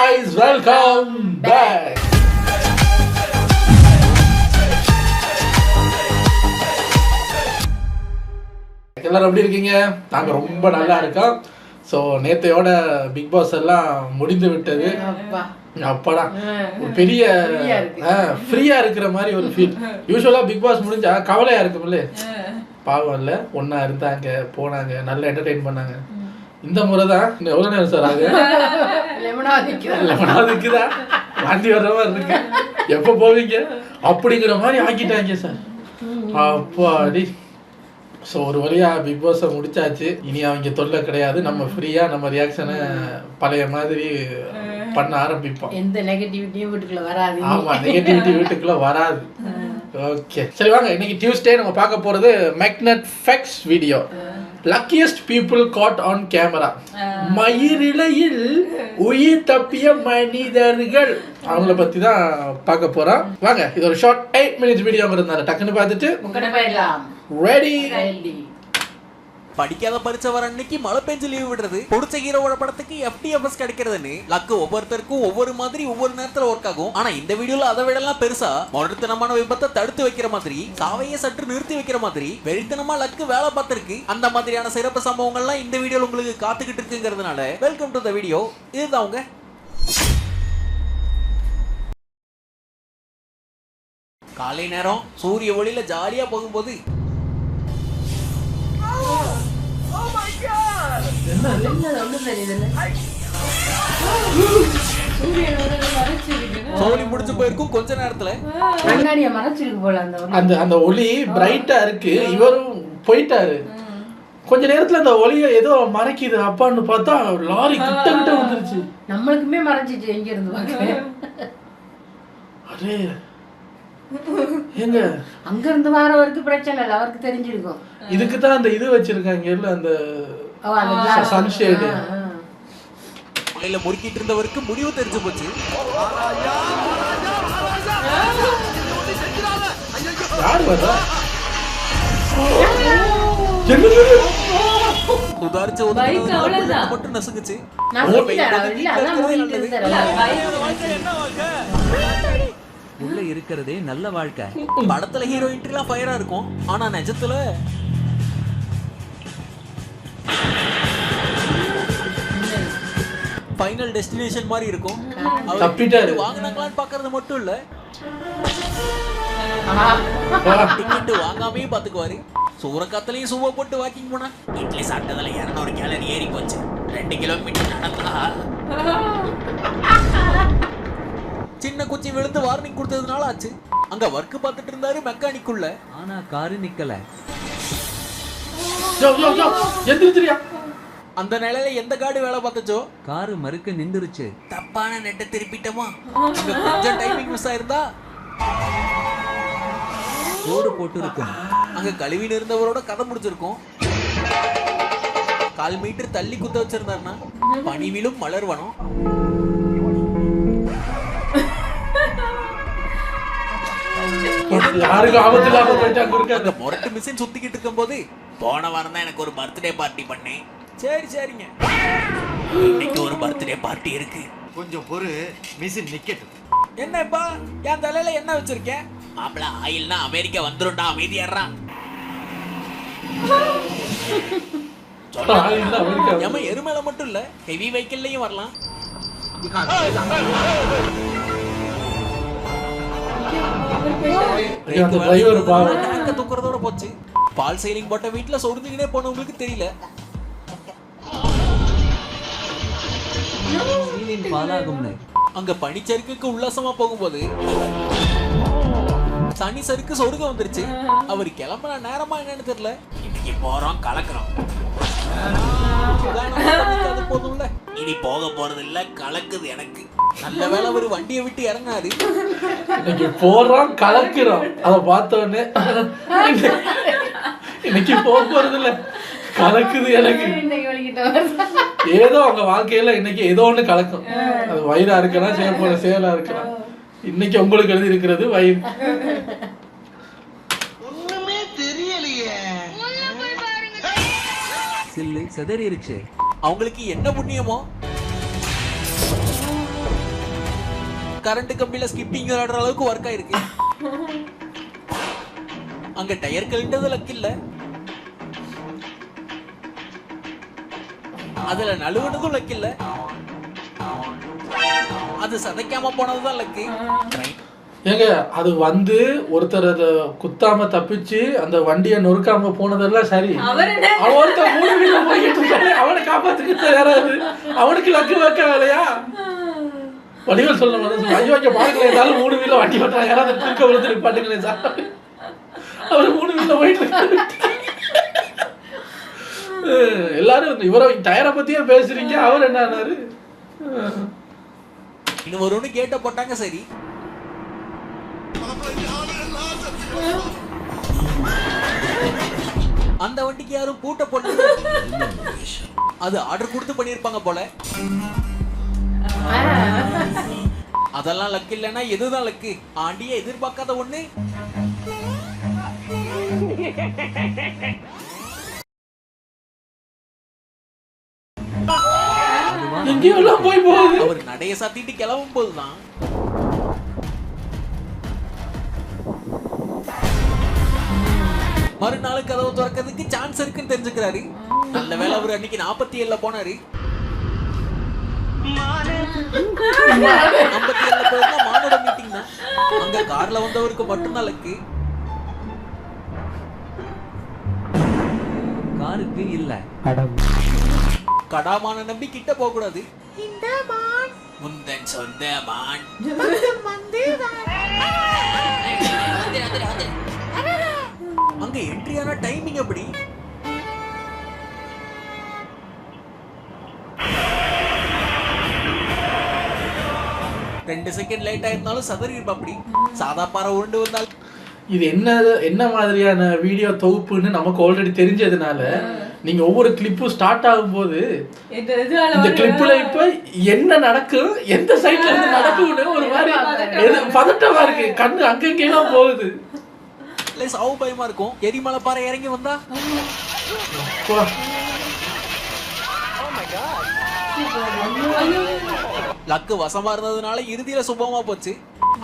guys, welcome back. எல்லாரும் எப்படி இருக்கீங்க? நாங்க ரொம்ப நல்லா இருக்கோம். ஸோ நேத்தையோட பிக் பாஸ் எல்லாம் முடிந்து விட்டது. அப்பாடா ஒரு பெரிய ஃப்ரீயா இருக்கிற மாதிரி ஒரு ஃபீல். யூஸ்வலா பிக் பாஸ் முடிஞ்சா கவலையா இருக்கும்ல, பாவம் இல்லை, ஒன்னா இருந்தாங்க, போனாங்க, நல்லா என்டர்டெயின் பண்ணாங்க. இந்த முறை தான் எவ்வளோ நேரம் சார் ஆகுது? லெமனாதுக்குதா வாந்தி வர்ற மாதிரி இருக்கு, எப்போ போவீங்க அப்படிங்கிற மாதிரி ஆக்கிட்டாங்க சார். அப்பாடி. ஸோ ஒரு வழியாக பிக் பாஸை முடிச்சாச்சு. இனி அவங்க தொல்லை கிடையாது. நம்ம ஃப்ரீயாக நம்ம ரியாக்ஷனை பழைய மாதிரி பண்ண ஆரம்பிப்போம். எந்த நெகட்டிவிட்டியும் வீட்டுக்குள்ள வராது. ஆமாம், நெகட்டிவிட்டி வீட்டுக்குள்ள வராது. ஓகே, சரி வாங்க. இன்னைக்கு டியூஸ்டே நம்ம பார்க்க போகிறது magnet facts video. luckiest people caught on camera. மயிரிழையில் உயிர் தப்பிய மனிதர்கள், அவங்கள பற்றி தான் பார்க்க போகிறோம். வாங்க, இது ஒரு ஷார்ட் 8 minutes வீடியோங்கிறதுனால டக்குன்னு பார்த்துட்டு ரெடி. படிக்காத பரிச்சை வர அன்னைக்கு மழை பெஞ்சு லீவ் விடுறது, பொடிச்ச ஹீரோவோட படத்துக்கு FTFS கிடைக்கிறதுன்னு லக்கு ஒவ்வொருத்தருக்கும் ஒவ்வொரு மாதிரி ஒவ்வொரு நேரத்துல ஒர்க் ஆகும். ஆனா இந்த வீடியோல அதை விடலாம் பெருசா மொடத்தனமான விபத்தை தடுத்து வைக்கிற மாதிரி, சாவையை சற்று நிறுத்தி வைக்கிற மாதிரி வெறித்தனமா லக்கு வேலை பார்த்திருக்கு. அந்த மாதிரியான சிறப்பு சம்பவங்கள்லாம் இந்த வீடியோல உங்களுக்கு காத்துக்கிட்டு இருக்குங்கிறதுனால வெல்கம் டு த வீடியோ. இதுதான் அவங்க காலை நேரம் சூரிய ஒளியில ஜாலியா போகும்போது சோழி முடிச்சு போயிருக்கும் கொஞ்ச நேரத்துல அந்த ஒளி பிரைட்டா இருக்கு. இவரும் போயிட்டாரு. கொஞ்ச நேரத்துல அந்த ஒளியை ஏதோ மறைக்குது அப்பான்னு பார்த்தா லாரி கிட்ட கிட்ட வந்துருச்சு. நம்மளுக்குமே மறைஞ்சிச்சு. எங்க இருந்து அரே எங்க அங்க இருந்து வரவருக்கு பிரச்சனை இல்லை, அவருக்கு தெரிஞ்சிருக்கும். இதுக்கு தான் அந்த இது வச்சிருக்காங்க இல்ல, அந்த சன்ஷேடு. மலையில முறுக்கிட்டு இருந்தவருக்கு முடிவு தெரிஞ்சு போச்சு. யாரு வரா? உதாரிச்ச மட்டும் நசுங்குச்சு. உள்ள இருக்கிறதே நல்ல வாழ்க்கை. படத்துல ஹீரோயின்லாம் ஃபயரா இருக்கும், ஆனா நிஜத்துல ஃபைனல் டெஸ்டினேஷன் மாதிரி இருக்கும். தப்பிட்டாரு. வாங்குனாங்களான்னு பாக்குறது மட்டும் இல்ல, டிக்கெட் வாங்காமே பாத்துக்குவாரு. சூறக்காத்துலயும் சூவ போட்டு வாக்கிங் போனா இட்லி சாப்பிட்டதுல 200 கேலரி ஏறி போச்சு. 2 கிலோமீட்டர் நடந்தா சின்ன குச்சி விழுந்து வார்னிங் கொடுத்ததுனால ஆச்சு. அங்க வர்க் பார்த்துட்டு இருந்தாரு மெக்கானிக் உள்ள, ஆனா காரு நிக்கல. அந்த நிலையில எந்த காடு வேலை பார்த்தச்சோ காரு மறுக்க நின்றுச்சு. தப்பான நெட்டை திருப்பிட்டோமா, கொஞ்சம் டைமிங் மிஸ் ஆயிருந்தா ரோடு போட்டு இருக்கும். அங்க கழுவின்னு இருந்தவரோட கதை முடிச்சிருக்கும். 1/4 மீட்டர் தள்ளி குத்த வச்சிருந்தாருன்னா பனிவிலும் மலர்வனம். மொரட்டு மிஷின் சுத்திக்கிட்டு இருக்கும் போது, போன வாரம் தான் எனக்கு ஒரு பர்த்டே பார்ட்டி பண்ணேன். சரி சரிங்க, இன்னைக்கு ஒரு பர்த்டே பார்ட்டி இருக்கு, கொஞ்சம் பொறு, மிஷின் நிக்கட்டும். என்னப்பா என் தலையில என்ன வச்சிருக்கேன்? மாப்பிள ஆயில்னா அமெரிக்கா வந்துரும்டா, அமைதியாடுறான். ஏமா எருமேல மட்டும் இல்ல, ஹெவி வெஹிக்கிள்லயும் வரலாம். தூக்குறதோட போச்சு. பால் சைலிங் போட்ட வீட்டுல சொருந்துக்கிட்டே போனவங்களுக்கு தெரியல. அங்க பனிச்சறுக்கு உல்லாசமா போகும்போது சனி சருக்கு சொருக வந்துருச்சு. அவர் கிளம்புற நேரமா என்னன்னு தெரியல. இன்னைக்கு போறோம் கலக்குறோம், போதும்ல, இனி போக போறது இல்ல, கலக்குது எனக்கு. நல்ல வேளை அவர் வண்டியை விட்டு இறங்காரு. இன்னைக்கு போறோம் கலக்குறோம், அதை பார்த்த உடனே இன்னைக்கு போக போறது இல்ல, கலக்குது எனக்கு. ஏதோ அவங்க வாழ்க்கையில இன்னைக்கு ஏதோ ஒண்ணு கலக்கும். அது வயிறா இருக்கலாம், செய்ய செயலா இருக்கலாம். இன்னைக்கு உங்களுக்கு எழுதி இருக்கிறது வயிறு. ஒண்ணுமே தெரியலையே. சில்லு செதறிடுச்சு. அவங்களுக்கு என்ன புண்ணியமோ கரண்ட் கம்பியில ஸ்கிப்பிங் விளையாடுற அளவுக்கு ஒர்க் ஆயிருக்கு. அங்க டயர் கழண்டது லக் இல்ல, அதுல நழுவுனதும் லக் இல்ல, அது சதைக்காம போனதுதான் லக்கு. ஏங்க அது வந்து ஒருத்தர் அதை குத்தாம தப்பிச்சு அந்த வண்டியை நொறுக்காம போனதெல்லாம் சரி. அவன் ஒருத்தர் 3 வீல போய்கிட்டு இருக்காரு, அவனை காப்பாத்துக்கிட்டு யாராவது அவனுக்கு லக்கு வைக்க வேலையா? வடிவல் சொல்ல மாதிரி ஐயோ இங்க பாருங்களேன், ஏதாவது 3 வீல வண்டி ஓட்டுறாங்க, யாராவது குறுக்க விழுந்து நிப்பாட்டுங்களேன் சார். அவர் 3 வீல போயிட்டு இருக்காரு. எல்லாரும் இவரை டயரை பத்தியே பேசுறீங்க, அவர் என்ன ஆனாரு? இன்னும் ஒரு கேட்ட போட்டாங்க சரி. அந்த வண்டிக்கு யாரும் பூட்ட போட்டு அது ஆர்டர் கொடுத்து பண்ணிருப்பாங்க போல. அதெல்லாம் லக்கு இல்லைன்னா எதுதான் லக்கு? ஆண்டிய எதிர்பார்க்காத ஒண்ணு. எங்கேயெல்லாம் போய் போகுது. அவர் நடைய சாத்திட்டு கிளம்பும் போதுதான் மறுநாள் கதவு திறக்கிறதுக்கு சான்ஸ் இருக்குன்னு தெரிஞ்சுக்கிறாரு. நல்ல வேளை அவர் அன்னைக்கு 47ல போனாரு. 57ல போயிருந்தா மானோட மீட்டிங் தான். அங்க கார்ல வந்தவருக்கு மட்டும்தான் லக்கு. காருக்கு இல்ல. கடாமான நம்பி கிட்ட போக கூடாது. இந்த மான் முந்தன் சொந்த மான் அங்க என்ட்ரியான டைமிங் எப்படி? ரெண்டு செகண்ட் லேட் ஆயிருந்தாலும் சதறி இருப்பா. அப்படி சாதா பாறை உருண்டு வந்தால் இது என்ன மாதிரியான வீடியோ தொகுப்புன்னு நமக்கு ஆல்ரெடி தெரிஞ்சதுனால நீங்க ஒவ்வொரு கிளிப்பும் ஸ்டார்ட் ஆகும்போது இந்த கிளிப்ல இப்ப என்ன நடக்கும், எந்த சைட்ல இருந்து நடக்கும்னு ஒரு மாதிரி பதட்டமா இருக்கு. கண்ணு அங்கெல்லாம் போகுது. சாவு பயமா இருக்கும். எரிமலை பாறை இறங்கி வந்தா லக்கு வசமா இருந்ததுனால இறுதியில சுபமா போச்சு.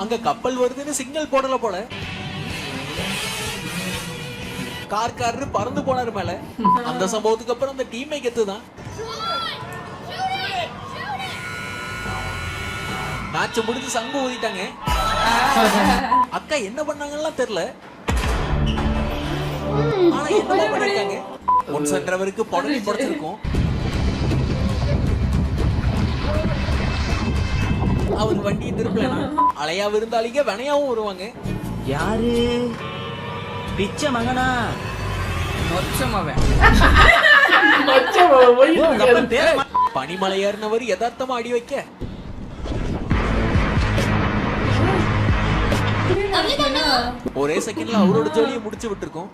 அங்க கப்பல் வருதுன்னு சிக்னல் போடல போல. கார்காரரு பறந்து போனாரு மேல. அந்த சம்பவத்துக்கு அப்புறம் அந்த டீமை கெத்துதான். மேட்ச் முடிஞ்சு சங்கு ஊதிட்டாங்க. அக்கா என்ன பண்ணாங்கன்னு தெரியல. ஆனா என்ன பண்ணிருக்காங்க? ஒன் சென்றவருக்கு பொடலி படுத்திருக்கும். அவர் வண்டியை திருப்பலனா அலையா விருந்தாளிங்க வனையாவும் வருவாங்க. யாரு? பிச்சை மகனா? பனிமலை ஏறினவர் யதார்த்தமா அடி வைக்க ஒரே செகண்ட்ல அவரோட ஜோலியை முடிச்சு விட்டுருக்கோம்.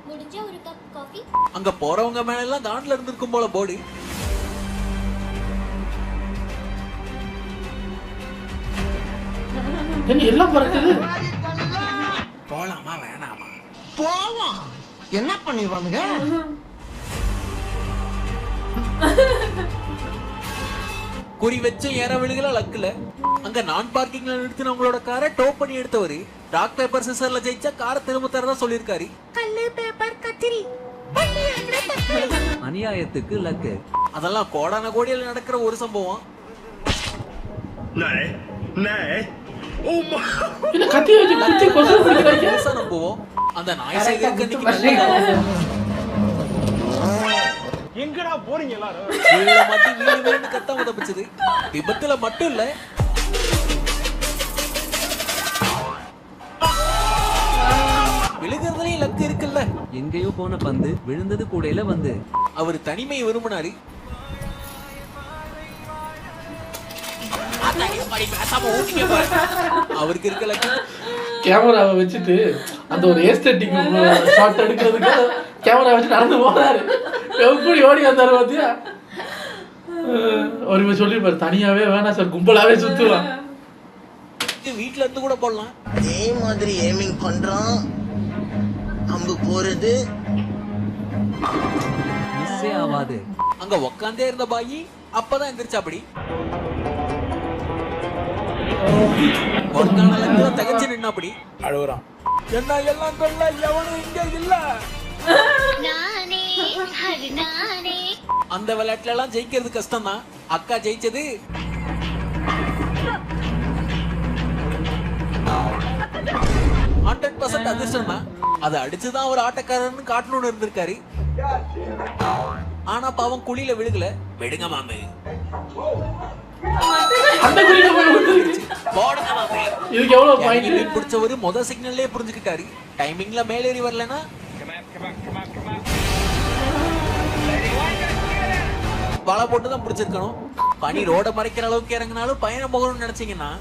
அங்க போறவங்க மேல எல்லாம் காண்ட்ல இருந்திருக்கும் போல போர்டு. எல்லாம் பறக்குது. போலாமா வேணாமா? போவோம். என்ன பண்ணிடுவானுங்க? குறி வச்சு ஏற விழுகல லக்குல. அங்க நான் பார்க்கிங்ல நிறுத்தினவங்களோட காரை டோ பண்ணி எடுத்தவரு ராக் பேப்பர் சிசர்ல ஜெயிச்சா காரை திரும்ப தரதா சொல்லிருக்காரு. கல்லு பேப்பர் கத்திரி அநியாயத்துக்கு லக்கு. அதெல்லாம் கோடான கோடியில் நடக்கிற ஒரு சம்பவம். கத்தி வச்சு குத்தி கொசு பிடிக்கிறாங்க. நம்புவோம் அந்த நாய் செய்திருக்கு. எங்கடா போறீங்க எல்லாரும்? வீடுல மாட்டி வீடு வீடு கத்தாம தப்பிச்சது. விபத்துல மட்டும் இல்ல, விழுகிறதுலயும் லக்கு இருக்குல்ல. எங்கேயோ போன பந்து விழுந்தது கூடையில வந்து. அவர் தனிமை விரும்பினாரு. அவருக்கு இருக்க லக்கு கேமராவை வச்சுட்டு அந்த ஒரு ஏஸ்தட்டிக் ஷாட் எடுக்கிறதுக்கு கேமரா வச்சு நடந்து போறாரு. எப்படி ஓடி வந்தாரு பாத்தியா? ஒரு சொல்லிருப்பாரு, தனியாவே வேணாம் சார், கும்பலாவே சுத்துவான். வீட்டுல இருந்து கூட போடலாம். அதே மாதிரி ஏமிங் பண்றான். அம்பு போறது மிஸ்ஸே ஆகாது. அங்க உக்காந்தே இருந்த பாயி அப்பதான் எந்திரிச்சா. அப்படி ஒர்க்கான லக்குல தகச்சு நின்னா அப்படி அழுகுறான். என்ன எல்லாம் கொல்ல எவனும் இங்க இல்ல. அந்த விளையாட்டுல எல்லாம் ஜெயிக்கிறது கஷ்டம் தான். அக்கா ஜெயிச்சது 100% அதிர்ஷ்டம் தான். அதை அடிச்சுதான் ஒரு ஆட்டக்காரன்னு காட்டணும்னு இருந்திருக்காரு. ஆனா பாவம் குழியில விழுகல. விடுங்க மாமே, அந்த குழியில போய் விழுந்துருச்சு. போடுங்க மாமே. இதுக்கு எவ்வளவு பாயிண்ட்? பிடிச்சவரு முத சிக்னல்லே புரிஞ்சுக்கிட்டாரு. டைமிங்ல மேலேறி வரலன்னா வலை போட்டுதான் பிடிச்சிருக்கணும். பனி ரோட மறைக்கிற அளவுக்கு இறங்கினாலும் பயணம் போகணும்னு நினைச்சீங்கன்னா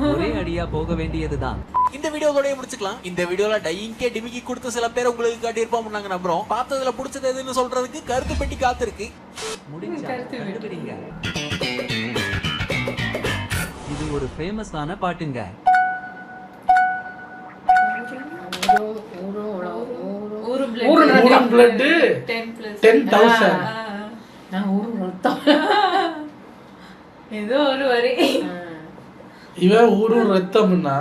ஒரே அடியா போக வேண்டியதுதான். இந்த வீடியோவோடய முடிச்சுக்கலாம். இந்த வீடியோல டையிங்கே டிமிக்கி கொடுத்த சில பேர் உங்களுக்கு காட்டியிருப்போம் நாங்க நம்புறோம். பார்த்ததுல பிடிச்சது எதுன்னு சொல்றதுக்கு கருத்து பெட்டி காத்திருக்கு. முடிஞ்சா கண்டுபிடிங்க. இது ஒரு ஃபேமஸான பாட்டுங்க. ஊரும் பிளட் 10,000. ஏதோ ஒரு வரி. இவன் ஊரும் ரத்தம்னா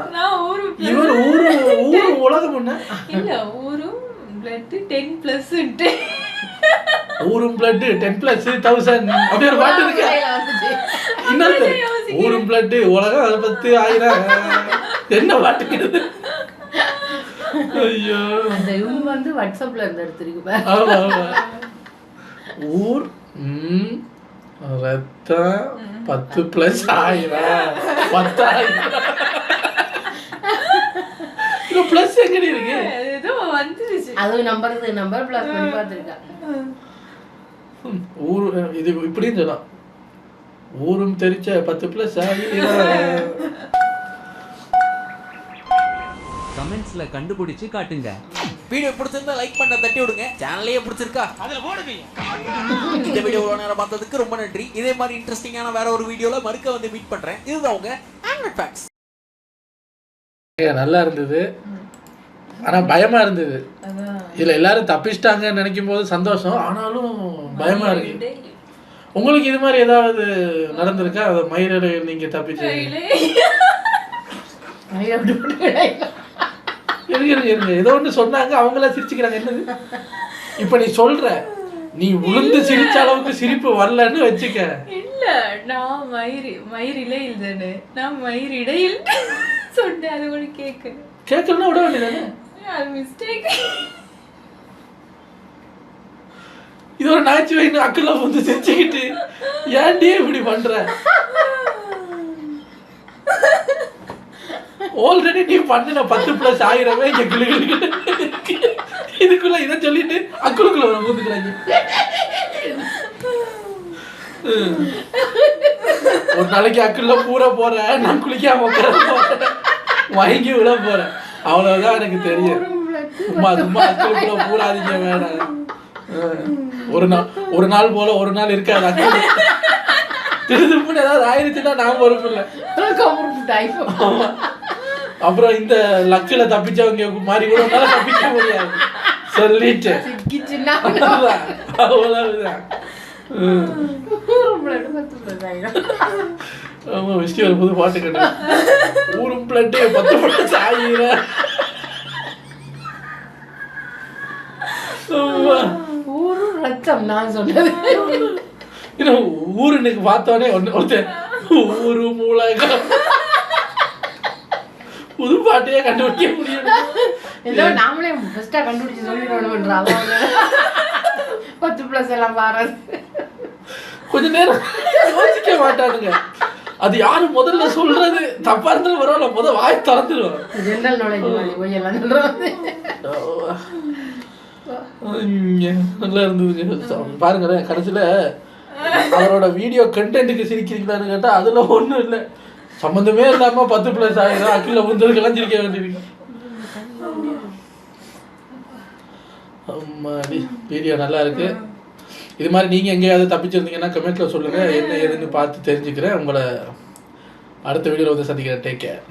இவர் ஊரும் உலகம்னா இல்ல ஊரும் பிளட் 10+. ஊரும் பிளட் 10+1000 அப்படி ஒரு பாட்டு இருக்கு. இன்னொரு ஊரும் பிளட் உலகம் 10,000 என்ன பாட்டுக்கிறது? ஐயோ, அந்த இவங்க வந்து வாட்ஸ்அப்ல இருந்து எடுத்துருக்கு பாரு. ஆமா ஆமா. ஊர் ரத்தம் 10+1000 இது பிளஸ் எங்கடி இருக்கு? ஏதோ வந்துருச்சு. அது நம்பர் பிளஸ் பண்ணி பார்த்துருக்கேன். ஊர் இது இப்படின்னு சொல்லலாம். ஊரும் தெரிச்ச 10+1000. கமெண்ட்ஸ்ல கண்டுபிடிச்சு காட்டுங்க. வீடியோ பிடிச்சிருந்தா லைக் பண்ண தட்டி விடுங்க. சேனலையே பிடிச்சிருக்கா அதுல போடுங்க. இந்த வீடியோ இவ்வளவு நேரம் பார்த்ததுக்கு ரொம்ப நன்றி. இதே மாதிரி இன்ட்ரெஸ்டிங்கான வேற ஒரு வீடியோல மறுக்க வந்து மீட் பண்றேன். இதுதான் உங்க ஆண்ட்ராய்ட் ஃபேக்ட்ஸ். நல்லா இருந்தது, ஆனா பயமா இருந்தது. இதுல எல்லாரும் தப்பிச்சிட்டாங்கன்னு நினைக்கும் போது சந்தோஷம், ஆனாலும் பயமா இருக்கு. உங்களுக்கு இது மாதிரி ஏதாவது நடந்திருக்கா? அதை மயில நீங்க தப்பிச்சு இருங்க ஏதோ ஒன்று சொன்னாங்க, அவங்கள சிரிச்சுக்கிறாங்க. என்னது இப்ப நீ சொல்ற? நீ உளுந்து சிரிச்ச அளவுக்கு சிரிப்பு வரலன்னு வச்சுக்க. இல்ல நான் மயிரிலே இல்லதானே, நான் மயிரிடையில் சொன்னேன். அது கூட கேட்கலன்னா விட வேண்டியதானே? அது மிஸ்டேக். இது ஒரு நகைச்சுவைன்னு அக்கெல்லாம் வந்து சிரிச்சுக்கிட்டு ஏன்டி இப்படி பண்ற? ஆல்ரெடி நீ பண்ணின 10+1000 இங்க கிளுகிளுக்கு இதுக்குள்ள இதை சொல்லிட்டு அக்குளுக்குள்ள ஒரு மூந்துக்கிறாங்க. ஒரு நாளைக்கு அக்குள்ள பூரா போறேன், நான் குளிக்காம போறேன், வாங்கி விட போறேன். அவ்வளவுதான் எனக்கு தெரியும். சும்மா சும்மா அக்குளுக்குள்ள பூராதீங்க வேணாம். ஒரு நாள் போல ஒரு நாள் இருக்காது. அக்குள் திருதுப்புன்னு ஏதாவது ஆயிடுச்சுன்னா நான் பொறுப்பில்லை. அப்புறம் இந்த லக்குல தப்பிச்சவங்க மாதிரி கூட தப்பிக்க முடியாது சொல்லிட்டு அவ்வளவுதான். ஆமா, விஷ்ணு ஒரு புது பாட்டு கேட்டு ஊரும் பிளட் 10+1000. ஊரும் ரத்தம் நான் சொன்னது. ஊரு இன்னைக்கு பார்த்தோன்னே ஒருத்தர் ஊரும் உலகம் புது பாட்டையே கண்டுபிடிக்க முடியும். ஏதோ நாமளே ஃபர்ஸ்டா கண்டுபிடிச்சு சொல்லிடணும்ன்ற அவங்க 10+ எல்லாம் பாருங்க. கொஞ்ச நேரம் யோசிக்க மாட்டானுங்க. அது யாரு முதல்ல சொல்றது தப்பா இருந்தாலும் பரவாயில்ல, முதல் வாய் திறந்துருவோம். ஜெனரல் நாலேஜ் போய் எல்லாம் சொல்றது. நல்லா இருந்தது. பாருங்களேன், கடைசியில அவரோட வீடியோ கண்டென்ட்டுக்கு சிரிக்கிறீங்களான்னு கேட்டா அதுல ஒண்ணும் இல்லை. சம்பந்தமே இல்லாம 10+1000 அக்கில முந்ததுக்கெல்லாம் சிரிக்க வேண்டியிருக்கு. வீடியோ நல்லா இருக்கு. இது மாதிரி நீங்க எங்கேயாவது தப்பிச்சிருந்தீங்கன்னா கமெண்ட்ல சொல்லுங்க, என்ன ஏதுன்னு பார்த்து தெரிஞ்சுக்கிறேன். உங்களை அடுத்த வீடியோல வந்து சந்திக்கிறேன். Take care.